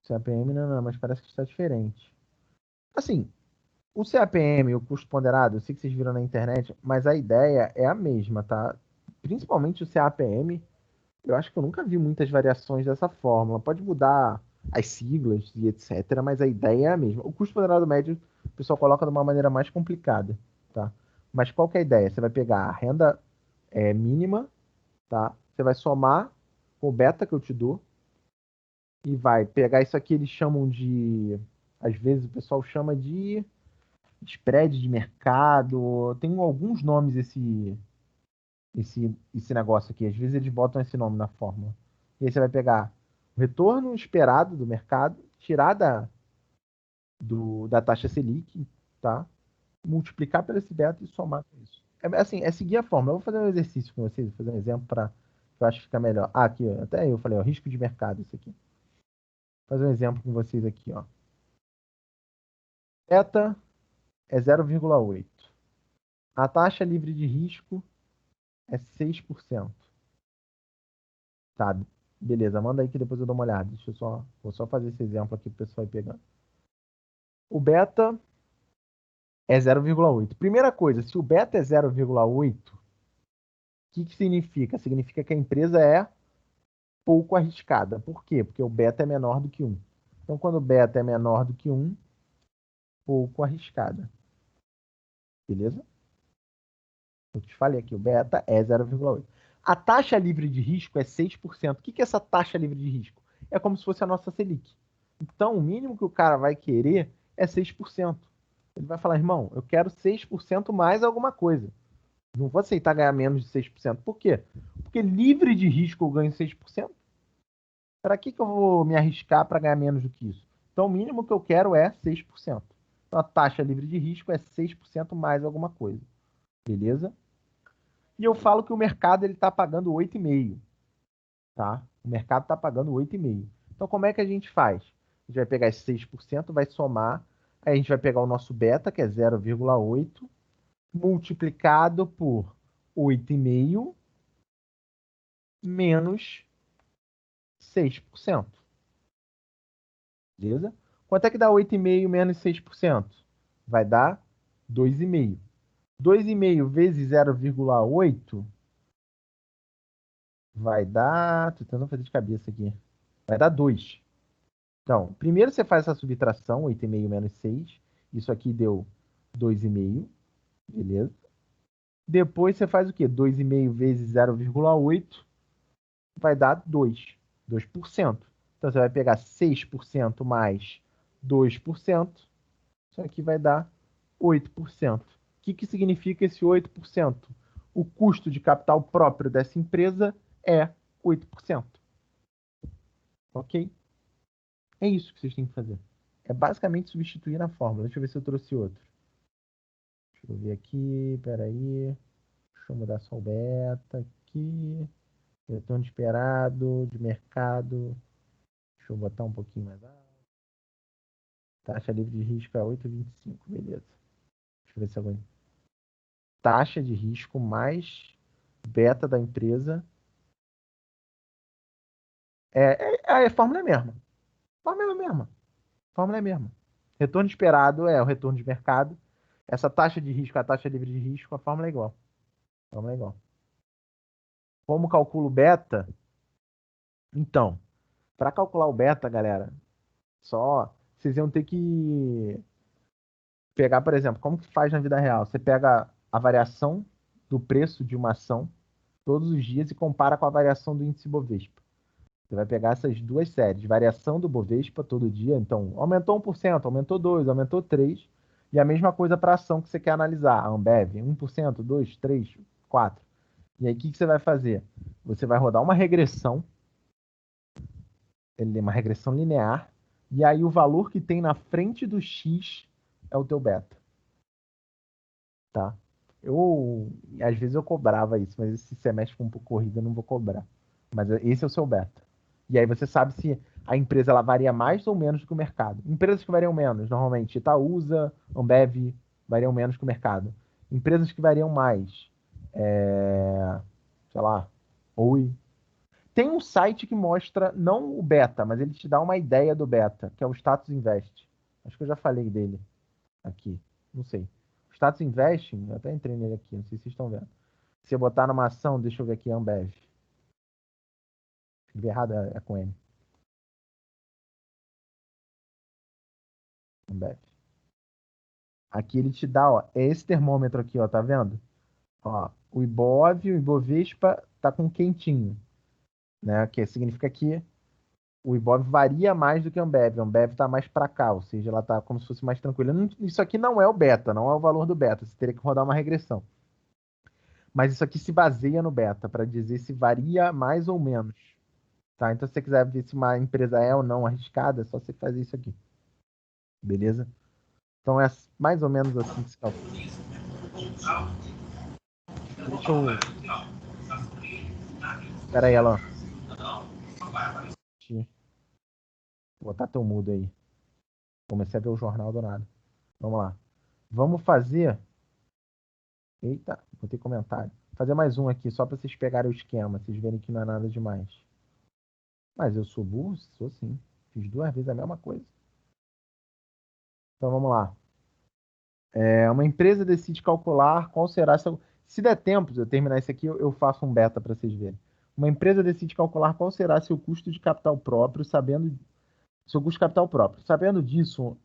Speaker 1: CAPM não, mas parece que está diferente. Assim, o CAPM, o custo ponderado, eu sei que vocês viram na internet, mas a ideia é a mesma, tá? Principalmente o CAPM, eu acho que eu nunca vi muitas variações dessa fórmula. Pode mudar as siglas e etc., mas a ideia é a mesma. O custo ponderado médio, o pessoal coloca de uma maneira mais complicada, tá? Mas qual que é a ideia? Você vai pegar a renda mínima, tá? Você vai somar com o beta que eu te dou e vai pegar isso aqui, eles chamam de... Às vezes o pessoal chama de spread de mercado. Tem alguns nomes esse negócio aqui. Às vezes eles botam esse nome na fórmula. E aí você vai pegar o retorno esperado do mercado, tirar da taxa Selic, tá? Multiplicar pelo esse beta e somar com isso. Assim, é seguir a fórmula. Eu vou fazer um exercício com vocês, vou fazer um exemplo para que eu acho que fica melhor. Ah, aqui, ó, até eu falei, ó, risco de mercado, isso aqui. Vou fazer um exemplo com vocês aqui, ó. Beta é 0,8. A taxa livre de risco é 6%. Tá, beleza, manda aí que depois eu dou uma olhada. Vou só fazer esse exemplo aqui para o pessoal ir pegando. O beta é 0,8. Primeira coisa, se o beta é 0,8, o que significa? Significa que a empresa é pouco arriscada. Por quê? Porque o beta é menor do que 1. Então, quando o beta é menor do que 1, pouco arriscada. Beleza? Eu te falei aqui, o beta é 0,8. A taxa livre de risco é 6%. O que é essa taxa livre de risco? É como se fosse a nossa Selic. Então, o mínimo que o cara vai querer é 6%. Ele vai falar, irmão, eu quero 6% mais alguma coisa. Não vou aceitar ganhar menos de 6%. Por quê? Porque livre de risco eu ganho 6%. Para que eu vou me arriscar para ganhar menos do que isso? Então, o mínimo que eu quero é 6%. Então, a taxa livre de risco é 6% mais alguma coisa. Beleza? E eu falo que o mercado está pagando 8,5%. Tá? O mercado está pagando 8,5%. Então, como é que a gente faz? A gente vai pegar esse 6%, vai somar. Aí a gente vai pegar o nosso beta, que é 0,8, multiplicado por 8,5 menos 6%. Beleza? Quanto é que dá 8,5 menos 6%? Vai dar 2,5. 2,5 vezes 0,8 vai dar... Tô tentando fazer de cabeça aqui. Vai dar 2. Então, primeiro você faz essa subtração, 8,5 menos 6. Isso aqui deu 2,5. Beleza? Depois você faz o quê? 2,5 vezes 0,8 vai dar 2. 2%. Então, você vai pegar 6% mais 2%. Isso aqui vai dar 8%. O que significa esse 8%? O custo de capital próprio dessa empresa é 8%. Ok? É isso que vocês têm que fazer. É basicamente substituir na fórmula. Deixa eu ver se eu trouxe outro. Deixa eu ver aqui. Peraí. Deixa eu mudar só o beta aqui. Retorno esperado de mercado. Deixa eu botar um pouquinho mais alto. Taxa livre de risco é 8,25. Beleza. Deixa eu ver se alguém... Taxa de risco mais beta da empresa. A fórmula é a mesma. Fórmula é a mesma. Fórmula é a mesma. Retorno esperado é o retorno de mercado. Essa taxa de risco, a taxa livre de risco, a fórmula é igual. A fórmula é igual. Como calculo o beta? Então, para calcular o beta, galera, só vocês iam ter que pegar, por exemplo, como que faz na vida real? Você pega a variação do preço de uma ação todos os dias e compara com a variação do índice Bovespa. Você vai pegar essas duas séries, variação do Bovespa todo dia, então aumentou 1%, aumentou 2%, aumentou 3%, e a mesma coisa para a ação que você quer analisar, a Ambev, 1%, 2%, 3%, 4%. E aí o que você vai fazer? Você vai rodar uma regressão, uma regressão linear, e aí o valor que tem na frente do X é o teu beta. Tá? Às vezes eu cobrava isso, mas esse semestre com um pouco corrida eu não vou cobrar. Mas esse é o seu beta. E aí você sabe se a empresa ela varia mais ou menos do que o mercado. Empresas que variam menos, normalmente Itaúsa, Ambev, variam menos que o mercado. Empresas que variam mais, sei lá, Oi. Tem um site que mostra, não o beta, mas ele te dá uma ideia do beta, que é o Status Invest. Acho que eu já falei dele aqui, não sei. O Status Investing, eu até entrei nele aqui, não sei se vocês estão vendo. Se eu botar numa ação, deixa eu ver aqui, Ambev. Escrevi errado, é com N. Ambev. Aqui ele te dá, ó, é esse termômetro aqui, ó, tá vendo? Ó, o Ibovespa tá com quentinho, né? Que significa que o Ibov varia mais do que a Ambev. A Ambev tá mais para cá, ou seja, ela tá como se fosse mais tranquila. Isso aqui não é o beta, não é o valor do beta. Você teria que rodar uma regressão. Mas isso aqui se baseia no beta para dizer se varia mais ou menos. Tá? Então, se você quiser ver se uma empresa é ou não arriscada, é só você fazer isso aqui. Beleza? Então, é mais ou menos assim que se calcula. Deixa eu... Pera aí, Alan. Vou botar teu mudo aí. Comecei a ver o jornal do nada. Vamos lá. Vamos fazer... Eita, botei comentário. Vou fazer mais um aqui, só para vocês pegarem o esquema. Vocês verem que não é nada demais. Mas eu sou burro? Sou sim. Fiz 2 vezes a mesma coisa. Então vamos lá. Uma empresa decide calcular qual será seu... Se der tempo de eu terminar isso aqui, eu faço um beta para vocês verem. Uma empresa decide calcular qual será seu custo de capital próprio, seu custo de capital próprio. Sabendo disso,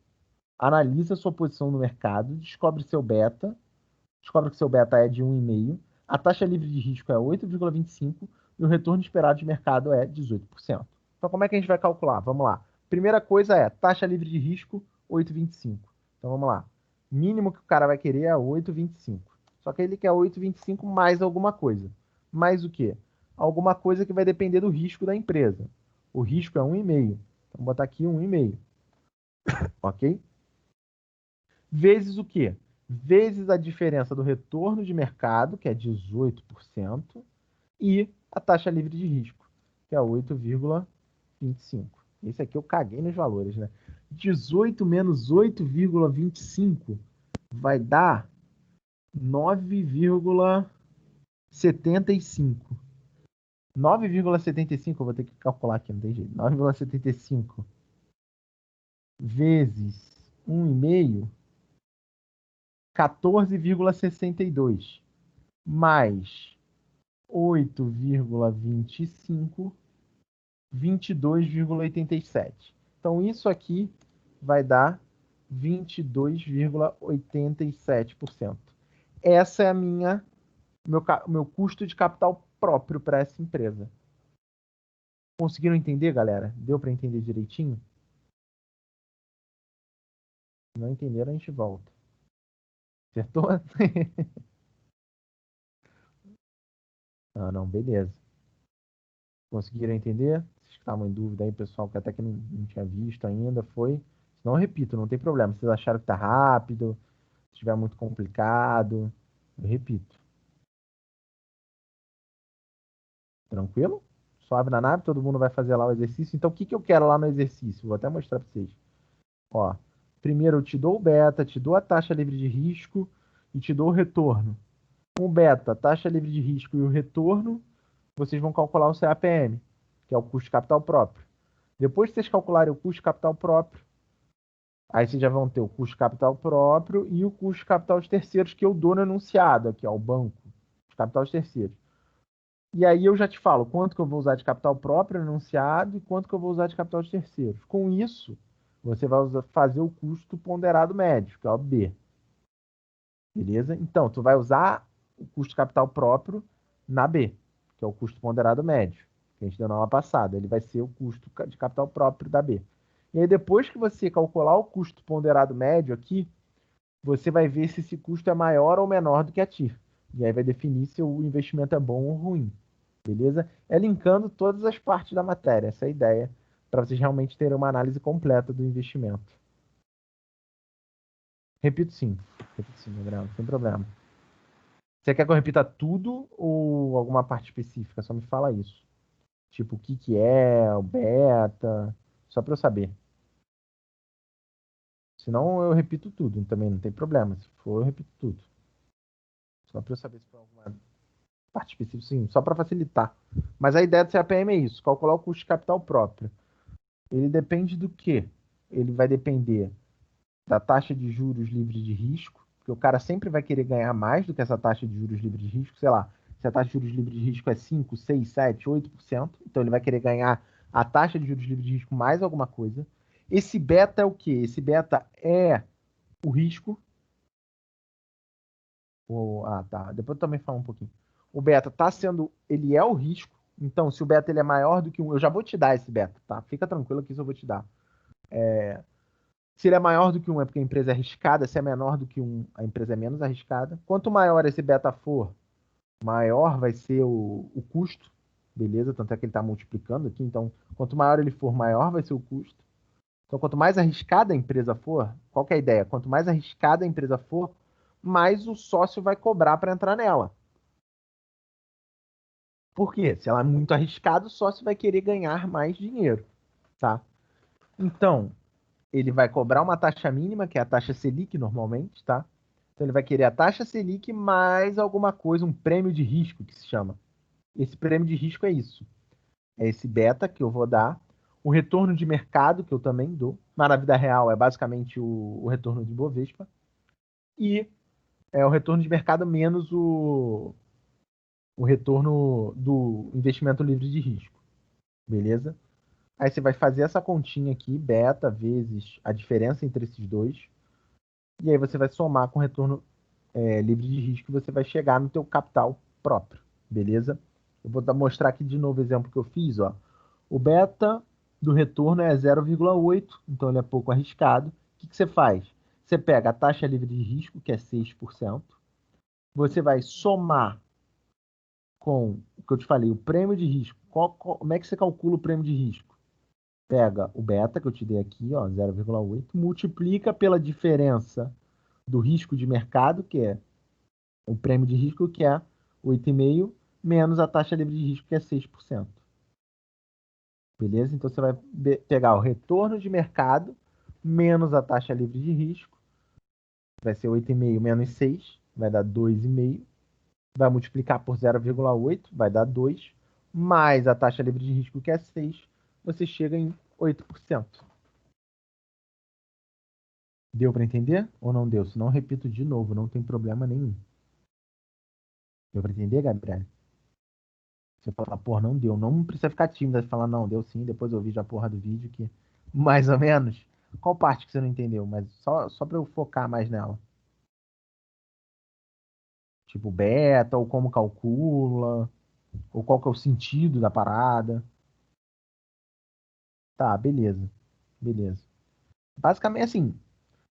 Speaker 1: analisa sua posição no mercado, descobre que seu beta é de 1,5, a taxa livre de risco é 8,25 e o retorno esperado de mercado é 18%. Então, como é que a gente vai calcular? Vamos lá. Primeira coisa é taxa livre de risco 8,25. Então vamos lá. Mínimo que o cara vai querer é 8,25. Só que ele quer 8,25 mais alguma coisa. Mais o quê? Alguma coisa que vai depender do risco da empresa. O risco é 1,5. Então vou botar aqui 1,5. Ok? Vezes o quê? Vezes a diferença do retorno de mercado, que é 18%, e a taxa livre de risco, que é 8,25. Esse aqui eu caguei nos valores, né? 18 menos 8,25 vai dar 9,75. 9,75, eu vou ter que calcular aqui, não tem jeito. 9,75 vezes 1,5, 14,62. Mais 8,25, 22,87. Então, isso aqui vai dar 22,87%. Essa é a meu custo de capital próprio para essa empresa. Conseguiram entender, galera? Deu para entender direitinho? Se não entenderam, a gente volta. Acertou? Ah, não, beleza. Conseguiram entender? Vocês que estavam em dúvida aí, pessoal, que até que não tinha visto ainda, foi. Se não, eu repito, não tem problema. Vocês acharam que tá rápido, se estiver muito complicado, eu repito. Tranquilo? Suave na nave, todo mundo vai fazer lá o exercício. Então, o que eu quero lá no exercício? Vou até mostrar para vocês. Ó, primeiro eu te dou o beta, te dou a taxa livre de risco e te dou o retorno. Com o beta, taxa livre de risco e o retorno, vocês vão calcular o CAPM, que é o custo de capital próprio. Depois que vocês calcularem o custo de capital próprio, aí vocês já vão ter o custo de capital próprio e o custo de capital de terceiros que eu dou no enunciado, aqui, ó, o banco de capital de terceiros. E aí eu já te falo quanto que eu vou usar de capital próprio no enunciado e quanto que eu vou usar de capital de terceiros. Com isso, você vai fazer o custo ponderado médio, que é o B. Beleza? Então, tu vai usar o custo de capital próprio na B, que é o custo ponderado médio, que a gente deu na aula passada. Ele vai ser o custo de capital próprio da B. E aí, depois que você calcular o custo ponderado médio aqui, você vai ver se esse custo é maior ou menor do que a TIR. E aí vai definir se o investimento é bom ou ruim. Beleza? É linkando todas as partes da matéria. Essa é a ideia, para vocês realmente terem uma análise completa do investimento. Repito sim, Gabriel, sem problema. Você quer que eu repita tudo ou alguma parte específica? Só me fala isso. Tipo, o que é, o beta, só para eu saber. Senão eu repito tudo também, não tem problema. Se for, eu repito tudo. Só para eu saber se for alguma parte específica, sim, só para facilitar. Mas a ideia do CAPM é isso, calcular o custo de capital próprio. Ele depende do quê? Ele vai depender da taxa de juros livre de risco, porque o cara sempre vai querer ganhar mais do que essa taxa de juros livre de risco, sei lá, se a taxa de juros livre de risco é 5, 6, 7, 8%, então ele vai querer ganhar a taxa de juros livre de risco mais alguma coisa. Esse beta é o quê? Esse beta é o risco. Tá. Depois eu também falo um pouquinho. O beta tá sendo, ele é o risco. Então, se o beta ele é maior do que 1, eu já vou te dar esse beta, tá? Fica tranquilo que isso eu vou te dar. Se ele é maior do que 1 é porque a empresa é arriscada, se é menor do que 1, a empresa é menos arriscada. Quanto maior esse beta for, maior vai ser o custo, beleza? Tanto é que ele está multiplicando aqui, então quanto maior ele for, maior vai ser o custo. Então quanto mais arriscada a empresa for, qual que é a ideia? Quanto mais arriscada a empresa for, mais o sócio vai cobrar para entrar nela. Por quê? Se ela é muito arriscada, o sócio vai querer ganhar mais dinheiro, tá? Então, ele vai cobrar uma taxa mínima, que é a taxa Selic normalmente, tá? Então ele vai querer a taxa Selic mais alguma coisa, um prêmio de risco que se chama. Esse prêmio de risco é isso. É esse beta que eu vou dar, o retorno de mercado que eu também dou, mas na vida real é basicamente o retorno de Bovespa, e é o retorno de mercado menos o retorno do investimento livre de risco. Beleza? Aí você vai fazer essa continha aqui, beta vezes a diferença entre esses dois, e aí você vai somar com retorno livre de risco e você vai chegar no teu capital próprio, beleza? Eu vou mostrar aqui de novo o exemplo que eu fiz, ó. O beta do retorno é 0,8, então ele é pouco arriscado. O que você faz? Você pega a taxa livre de risco, que é 6%, você vai somar com o que eu te falei, o prêmio de risco. Como é que você calcula o prêmio de risco? Pega o beta, que eu te dei aqui, ó, 0,8, multiplica pela diferença do risco de mercado, que é o prêmio de risco, que é 8,5, menos a taxa livre de risco, que é 6%. Beleza? Então você vai pegar o retorno de mercado menos a taxa livre de risco. Vai ser 8,5 menos 6, vai dar 2,5. Vai multiplicar por 0,8, vai dar 2. Mais a taxa livre de risco, que é 6, você chega em 8%. Deu para entender ou não deu? Se não, repito de novo, não tem problema nenhum. Deu para entender, Gabriel? Você fala, porra, não deu. Não precisa ficar tímido de falar, não, deu sim, depois eu vejo a porra do vídeo que mais ou menos. Qual parte que você não entendeu? Mas só para eu focar mais nela. Tipo, beta, ou como calcula, ou qual que é o sentido da parada. Tá, beleza. Beleza. Basicamente, assim,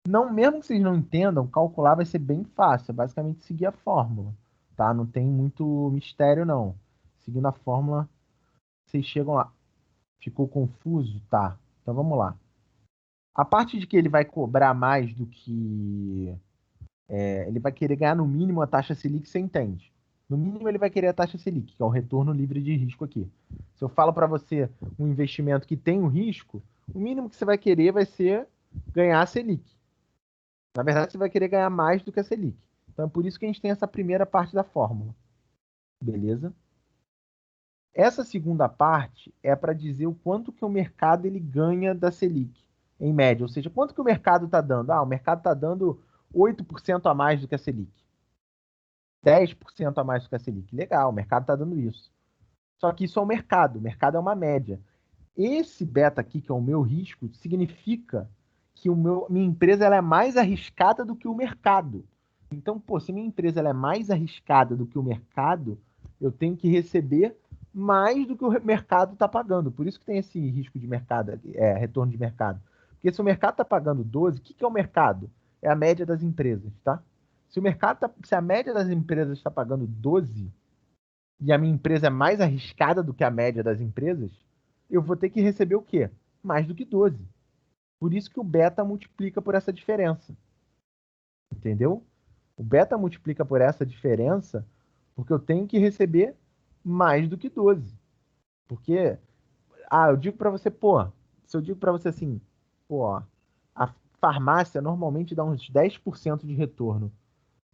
Speaker 1: não, mesmo que vocês não entendam, calcular vai ser bem fácil. É basicamente seguir a fórmula, tá? Não tem muito mistério, não. Seguindo a fórmula, vocês chegam lá. Ficou confuso? Tá. Então vamos lá. A parte de que ele vai cobrar mais do que. Ele vai querer ganhar no mínimo a taxa Selic, você entende. No mínimo, ele vai querer a taxa Selic, que é o retorno livre de risco aqui. Se eu falo para você um investimento que tem um risco, o mínimo que você vai querer vai ser ganhar a Selic. Na verdade, você vai querer ganhar mais do que a Selic. Então é por isso que a gente tem essa primeira parte da fórmula. Beleza? Essa segunda parte é para dizer o quanto que o mercado ele ganha da Selic, em média. Ou seja, quanto que o mercado está dando? Ah, o mercado está dando 8% a mais do que a Selic. 10% a mais do que a Selic. Legal, o mercado está dando isso. Só que isso é o mercado é uma média. Esse beta aqui, que é o meu risco, significa que minha empresa ela é mais arriscada do que o mercado. Então, pô, se minha empresa ela é mais arriscada do que o mercado, eu tenho que receber mais do que o mercado está pagando. Por isso que tem esse risco de mercado, retorno de mercado. Porque se o mercado está pagando 12, o que é o mercado? É a média das empresas, tá? Se a média das empresas está pagando 12 e a minha empresa é mais arriscada do que a média das empresas, eu vou ter que receber o quê? Mais do que 12. Por isso que o beta multiplica por essa diferença. Entendeu? O beta multiplica por essa diferença porque eu tenho que receber mais do que 12. Porque, eu digo para você, pô, se eu digo para você assim, pô, a farmácia normalmente dá uns 10% de retorno.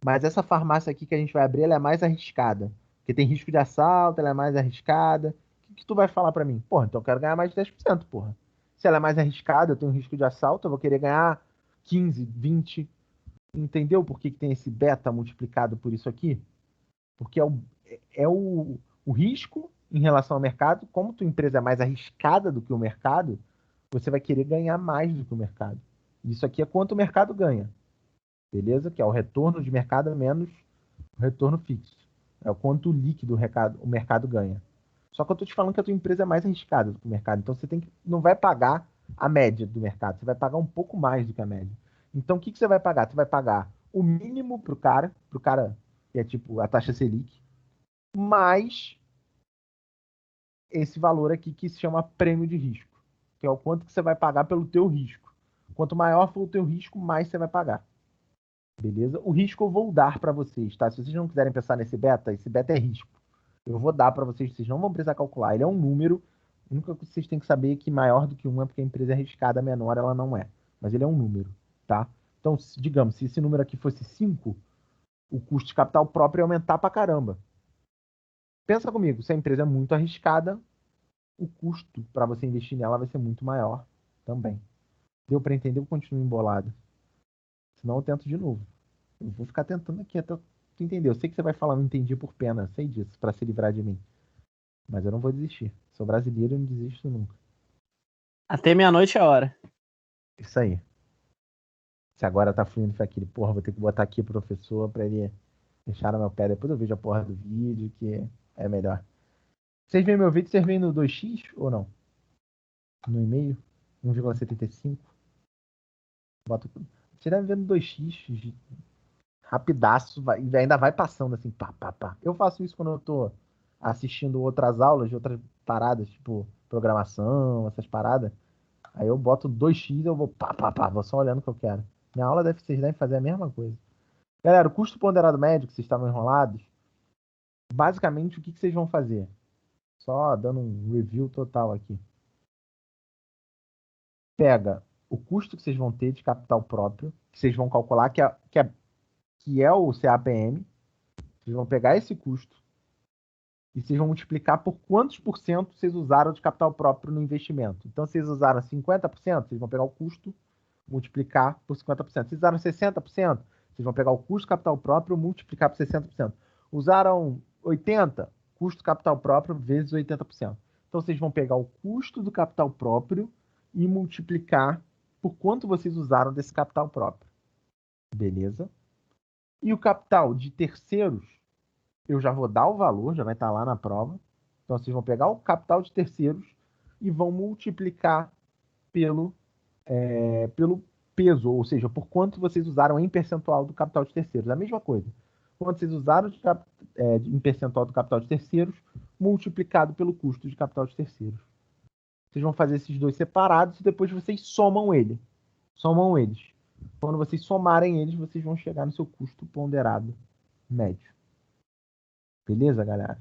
Speaker 1: Mas essa farmácia aqui que a gente vai abrir, ela é mais arriscada. Porque tem risco de assalto, ela é mais arriscada. O que tu vai falar para mim? Porra, então eu quero ganhar mais de 10%, porra. Se ela é mais arriscada, eu tenho risco de assalto, eu vou querer ganhar 15, 20. Entendeu por que tem esse beta multiplicado por isso aqui? Porque o risco em relação ao mercado. Como tua empresa é mais arriscada do que o mercado, você vai querer ganhar mais do que o mercado. Isso aqui é quanto o mercado ganha. Beleza? Que é o retorno de mercado menos o retorno fixo. É o quanto líquido o mercado ganha. Só que eu estou te falando que a tua empresa é mais arriscada do que o mercado. Então você não vai pagar a média do mercado. Você vai pagar um pouco mais do que a média. Então o que você vai pagar? Você vai pagar o mínimo pro cara que é tipo a taxa Selic, mais esse valor aqui que se chama prêmio de risco, que é o quanto que você vai pagar pelo teu risco. Quanto maior for o teu risco, mais você vai pagar. Beleza? O risco eu vou dar para vocês, tá? Se vocês não quiserem pensar nesse beta, esse beta é risco. Eu vou dar para vocês não vão precisar calcular. Ele é um número. A única coisa que vocês têm que saber é que maior do que 1 é porque a empresa é arriscada, menor ela não é. Mas ele é um número, tá? Então, digamos, se esse número aqui fosse 5, o custo de capital próprio ia aumentar pra caramba. Pensa comigo, se a empresa é muito arriscada, o custo para você investir nela vai ser muito maior também. Deu para entender? Eu continuo embolado. Senão eu tento de novo. Eu vou ficar tentando aqui até tu entender. Eu sei que você vai falar, não entendi por pena, sei disso, para se livrar de mim. Mas eu não vou desistir. Sou brasileiro e não desisto nunca.
Speaker 7: Até meia-noite é a hora.
Speaker 1: Isso aí. Se agora tá fluindo foi aquele, porra, vou ter que botar aqui o professor para ele deixar no meu pé. Depois eu vejo a porra do vídeo, que é melhor. Vocês veem meu vídeo, vocês veem no 2x ou não? no e-mail. 1,75. Bota. Você deve ver no 2x. Rapidaço. E ainda vai passando assim. Pá, pá, pá. Eu faço isso quando eu tô assistindo outras aulas de outras paradas, tipo programação, essas paradas. Aí eu boto 2x e eu vou pá, pá, pá. Vou só olhando o que eu quero. Minha aula vocês devem fazer a mesma coisa. Galera, o custo ponderado médio, que vocês estavam enrolados, basicamente o que vocês vão fazer? Só dando um review total aqui. Pega o custo que vocês vão ter de capital próprio, que vocês vão calcular, que é o CAPM. Vocês vão pegar esse custo e vocês vão multiplicar por quantos por cento vocês usaram de capital próprio no investimento. Então, se vocês usaram 50%, vocês vão pegar o custo, multiplicar por 50%. Se usaram 60%, vocês vão pegar o custo capital próprio, multiplicar por 60%. Usaram 80%, custo capital próprio vezes 80%. Então, vocês vão pegar o custo do capital próprio e multiplicar por quanto vocês usaram desse capital próprio. Beleza? E o capital de terceiros, eu já vou dar o valor, já vai estar lá na prova. Então, vocês vão pegar o capital de terceiros e vão multiplicar pelo peso, ou seja, por quanto vocês usaram em percentual do capital de terceiros. A mesma coisa. Quanto vocês usaram em percentual do capital de terceiros, multiplicado pelo custo de capital de terceiros. Vocês vão fazer esses dois separados e depois vocês somam eles. Quando vocês somarem eles, vocês vão chegar no seu custo ponderado médio. Beleza, galera?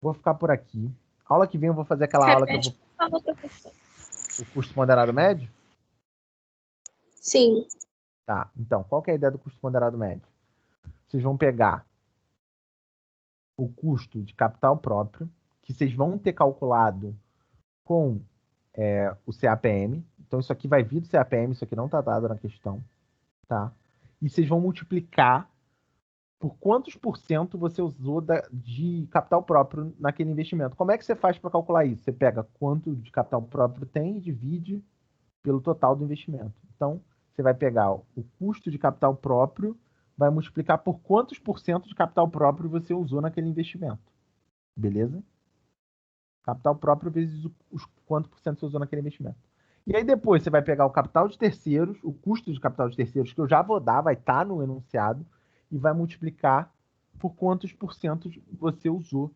Speaker 1: Vou ficar por aqui. Aula que vem eu vou fazer aquela aula que eu vou...
Speaker 5: Por favor, professor.
Speaker 1: O custo ponderado médio?
Speaker 5: Sim.
Speaker 1: Tá, então, qual que é a ideia do custo ponderado médio? Vocês vão pegar o custo de capital próprio, que vocês vão ter calculado com o CAPM. Então, isso aqui vai vir do CAPM, isso aqui não está dado na questão. Tá? E vocês vão multiplicar por quantos por cento você usou de capital próprio naquele investimento. Como é que você faz para calcular isso? Você pega quanto de capital próprio tem e divide pelo total do investimento. Então, você vai pegar o custo de capital próprio, vai multiplicar por quantos por cento de capital próprio você usou naquele investimento. Beleza? Capital próprio vezes quanto por cento você usou naquele investimento. E aí depois você vai pegar o capital de terceiros, o custo de capital de terceiros, que eu já vou dar, vai estar no enunciado, e vai multiplicar por quantos por cento você usou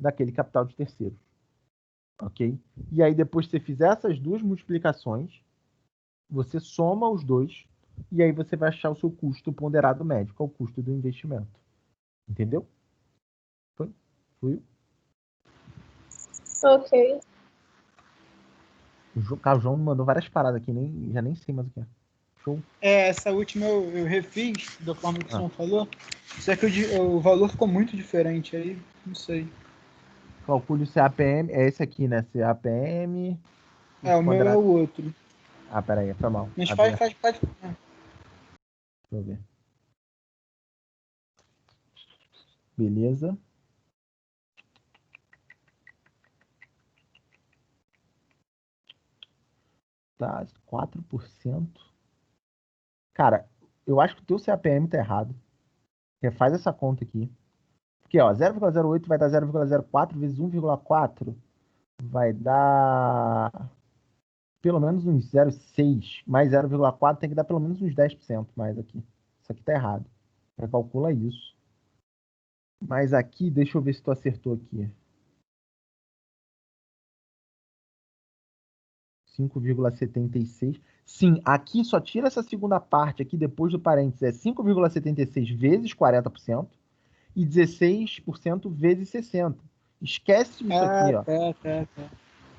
Speaker 1: daquele capital de terceiros. Ok? E aí depois que você fizer essas duas multiplicações, você soma os dois e aí você vai achar o seu custo ponderado médio, que é o custo do investimento. Entendeu? Foi?
Speaker 5: Ok.
Speaker 1: O João mandou várias paradas aqui, já nem sei mais o que é. Show.
Speaker 3: Essa última eu refiz, da forma que o senhor falou. Só que o valor ficou muito diferente aí, não sei.
Speaker 1: Calcule o CAPM, é esse aqui, né? CAPM.
Speaker 3: O meu é o outro.
Speaker 1: Ah, peraí, foi mal.
Speaker 3: Mas pode.
Speaker 1: Deixa eu ver. Beleza. Tá, 4%. Cara, eu acho que o teu CAPM tá errado. Refaz essa conta aqui. Porque, ó, 0,08 vai dar 0,04 vezes 1,4. Vai dar pelo menos uns 0,6. Mais 0,4 tem que dar pelo menos uns 10% mais aqui. Isso aqui tá errado. Recalcula isso. Mas aqui, deixa eu ver se tu acertou aqui. 5,76. Sim, aqui só tira essa segunda parte aqui depois do parênteses. É 5,76 vezes 40% e 16% vezes 60%. Esquece isso aqui, ó.
Speaker 3: Tá.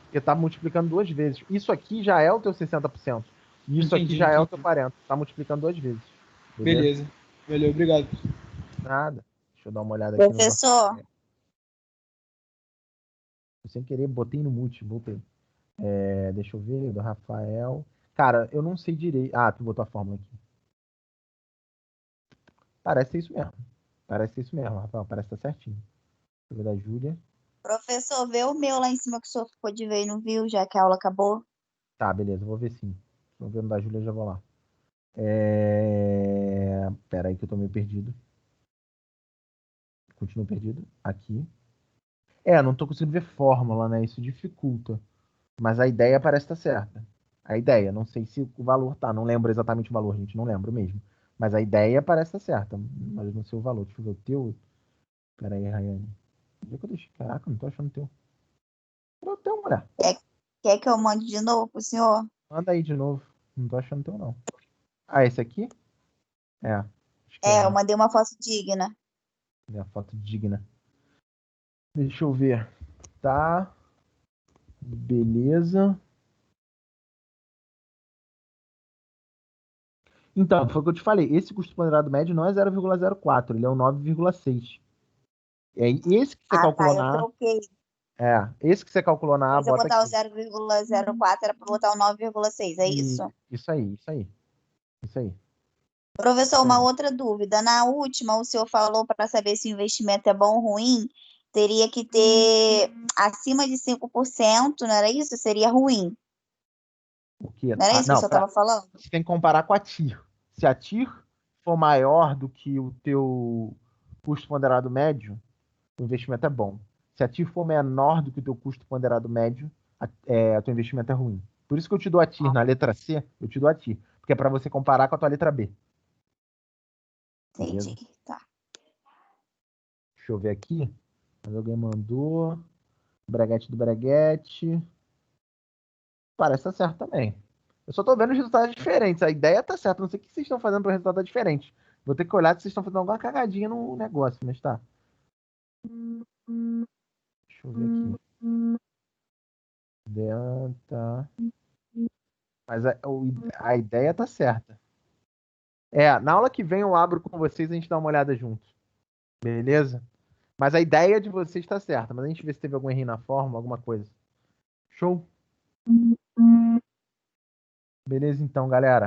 Speaker 1: Porque tá multiplicando duas vezes. Isso aqui já é o teu 60%. E isso aqui
Speaker 3: Entendi,
Speaker 1: já é o
Speaker 3: entendi.
Speaker 1: teu 40%. Tá multiplicando duas vezes.
Speaker 3: Beleza. Valeu, obrigado.
Speaker 1: Nada. Deixa eu dar uma olhada aqui no
Speaker 2: Professor,
Speaker 1: nosso... Sem querer, botei no mute, voltei. Deixa eu ver, do Rafael. Cara, eu não sei direito. Ah, tu botou a fórmula aqui. Parece ser isso mesmo, Rafael. Parece que tá certinho. Deixa eu ver da Júlia.
Speaker 2: professor, vê o meu lá em cima que o senhor ficou de ver e não viu, já que a aula acabou.
Speaker 1: Tá, beleza, vou ver sim. Vou ver no da Júlia, já vou lá. Pera aí que eu tô meio perdido. Continuo perdido. Aqui. Não tô conseguindo ver fórmula, né? Isso dificulta. Mas a ideia parece estar certa. A ideia, não sei se o valor tá, não lembro exatamente o valor, gente, não lembro mesmo. Mas a ideia parece estar certa, mas não sei o valor. Deixa eu ver o teu. Pera aí, Rayane. Onde é que eu deixei? Caraca, não tô achando o teu. Cadê o teu, mulher?
Speaker 2: Quer que eu mande de novo pro senhor?
Speaker 1: Manda aí de novo. Não tô achando o teu, não. Ah, esse aqui? É. Acho que
Speaker 2: Eu mandei uma foto digna.
Speaker 1: é a foto digna. Deixa eu ver. Tá. Beleza. Então, foi o que eu te falei. Esse custo ponderado médio não é 0,04, ele é o 9,6. É esse que você
Speaker 2: Ah, tá,
Speaker 1: calculou
Speaker 2: eu
Speaker 1: na
Speaker 2: troquei.
Speaker 1: A. Esse que você calculou na
Speaker 2: Em
Speaker 1: A,
Speaker 2: vez de eu
Speaker 1: bota
Speaker 2: botar o
Speaker 1: aqui.
Speaker 2: 0,04, era para botar o 9,6, é isso?
Speaker 1: Isso aí, isso aí. Isso aí.
Speaker 2: Professor,
Speaker 1: Isso
Speaker 2: uma
Speaker 1: aí.
Speaker 2: outra dúvida. Na última, o senhor falou para saber se o investimento é bom ou ruim, teria que ter acima de 5%, não era isso? Seria ruim.
Speaker 1: O quê?
Speaker 2: Não era
Speaker 1: Ah,
Speaker 2: isso que o
Speaker 1: não,
Speaker 2: senhor estava falando?
Speaker 1: você tem que comparar com a TIR. Se a TIR for maior do que o teu custo ponderado médio, o investimento é bom. Se a TIR for menor do que o teu custo ponderado médio, o teu investimento é ruim. Por isso que eu te dou a TIR na letra C, eu te dou a TIR, porque é para você comparar com a tua letra B. Beleza?
Speaker 2: Entendi, tá.
Speaker 1: Deixa eu ver aqui. Mas alguém mandou. Braguete do Braguete. Parece estar certo também. Eu só tô vendo os resultados diferentes. A ideia tá certa. Não sei o que vocês estão fazendo para o resultado diferente. Vou ter que olhar se vocês estão fazendo alguma cagadinha no negócio, mas tá. Deixa eu ver aqui. Tá. Mas a ideia tá certa. Na aula que vem eu abro com vocês e a gente dá uma olhada junto. Beleza? Mas a ideia de vocês tá certa. Mas a gente vê se teve algum erro na forma, alguma coisa. Show? Beleza então, galera.